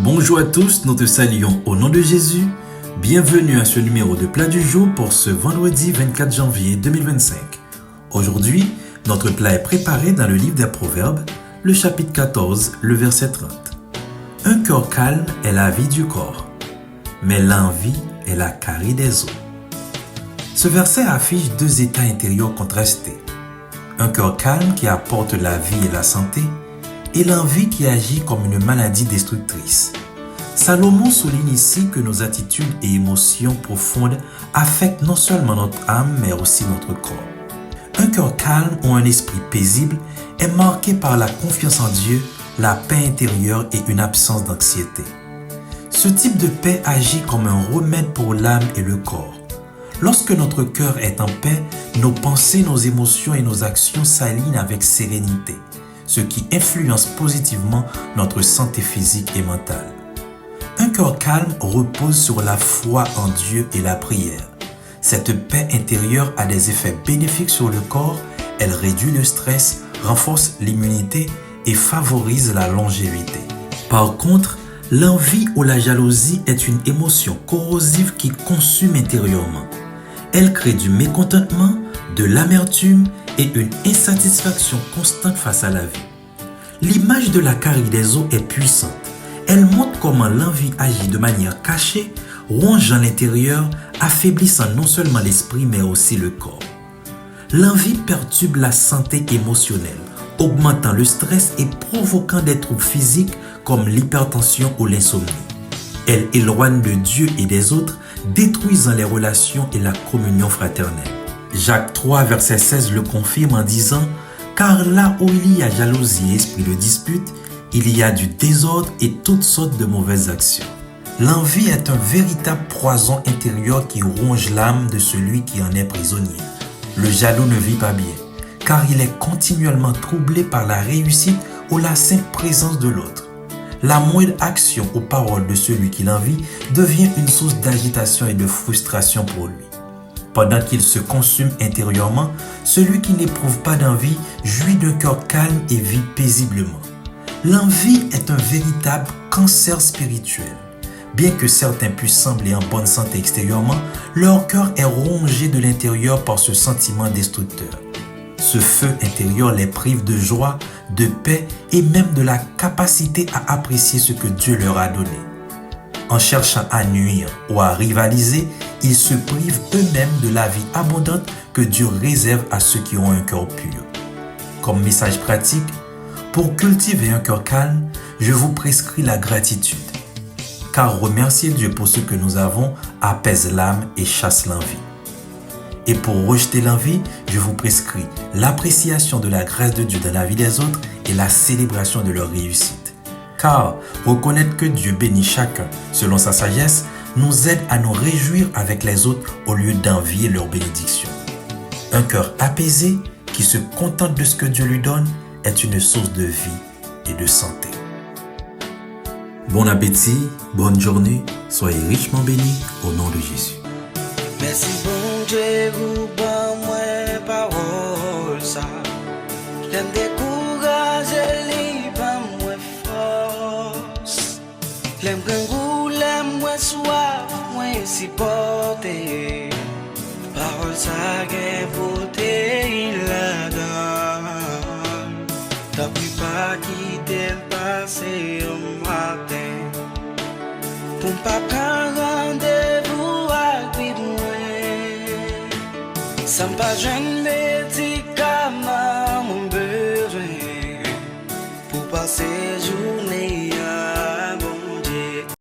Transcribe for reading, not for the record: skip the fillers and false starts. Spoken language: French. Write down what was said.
Bonjour à tous, nous te saluons au nom de Jésus. Bienvenue à ce numéro de Plat du jour pour ce vendredi 24 janvier 2025. Aujourd'hui, notre plat est préparé dans le livre des Proverbes, le chapitre 14, le verset 30. Un cœur calme est la vie du corps, mais l'envie est la carie des os. Ce verset affiche deux états intérieurs contrastés. Un cœur calme qui apporte la vie et la santé, et l'envie qui agit comme une maladie destructrice. Salomon souligne ici que nos attitudes et émotions profondes affectent non seulement notre âme, mais aussi notre corps. Un cœur calme ou un esprit paisible est marqué par la confiance en Dieu, la paix intérieure et une absence d'anxiété. Ce type de paix agit comme un remède pour l'âme et le corps. Lorsque notre cœur est en paix, nos pensées, nos émotions et nos actions s'alignent avec sérénité, ce qui influence positivement notre santé physique et mentale. Un cœur calme repose sur la foi en Dieu et la prière. Cette paix intérieure a des effets bénéfiques sur le corps, elle réduit le stress, renforce l'immunité et favorise la longévité. Par contre, l'envie ou la jalousie est une émotion corrosive qui consume intérieurement. Elle crée du mécontentement, de l'amertume et une insatisfaction constante face à la vie. L'image de la carie des os est puissante. Elle montre comment l'envie agit de manière cachée, rongeant l'intérieur, affaiblissant non seulement l'esprit mais aussi le corps. L'envie perturbe la santé émotionnelle, augmentant le stress et provoquant des troubles physiques comme l'hypertension ou l'insomnie. Elle éloigne de Dieu et des autres, détruisant les relations et la communion fraternelle. Jacques 3, verset 16 le confirme en disant « Car là où il y a jalousie et esprit de dispute, il y a du désordre et toutes sortes de mauvaises actions. » L'envie est un véritable poison intérieur qui ronge l'âme de celui qui en est prisonnier. Le jaloux ne vit pas bien, car il est continuellement troublé par la réussite ou la simple présence de l'autre. La moindre action ou parole de celui qui l'envie devient une source d'agitation et de frustration pour lui. Pendant qu'il se consume intérieurement, celui qui n'éprouve pas d'envie jouit d'un cœur calme et vit paisiblement. L'envie est un véritable cancer spirituel. Bien que certains puissent sembler en bonne santé extérieurement, leur cœur est rongé de l'intérieur par ce sentiment destructeur. Ce feu intérieur les prive de joie, de paix et même de la capacité à apprécier ce que Dieu leur a donné. En cherchant à nuire ou à rivaliser, ils se privent eux-mêmes de la vie abondante que Dieu réserve à ceux qui ont un cœur pur. Comme message pratique, pour cultiver un cœur calme, je vous prescris la gratitude. Car remercier Dieu pour ce que nous avons apaise l'âme et chasse l'envie. Et pour rejeter l'envie, je vous prescris l'appréciation de la grâce de Dieu dans la vie des autres et la célébration de leur réussite. Car reconnaître que Dieu bénit chacun selon sa sagesse nous aide à nous réjouir avec les autres au lieu d'envier leur bénédiction. Un cœur apaisé qui se contente de ce que Dieu lui donne est une source de vie et de santé. Bon appétit, bonne journée, soyez richement bénis au nom de Jésus. Merci bon Dieu pour bon moi parole ça. J'aime décourager les pas moi force. L'aime quand l'aime moi soif moi supporter. Parole ça gain beauté la donne. T'as pu pas quitter le passé au matin. Pour pas prendre rendez-vous avec moi. Ça me pas jeune médicament mon besoin. Pour passer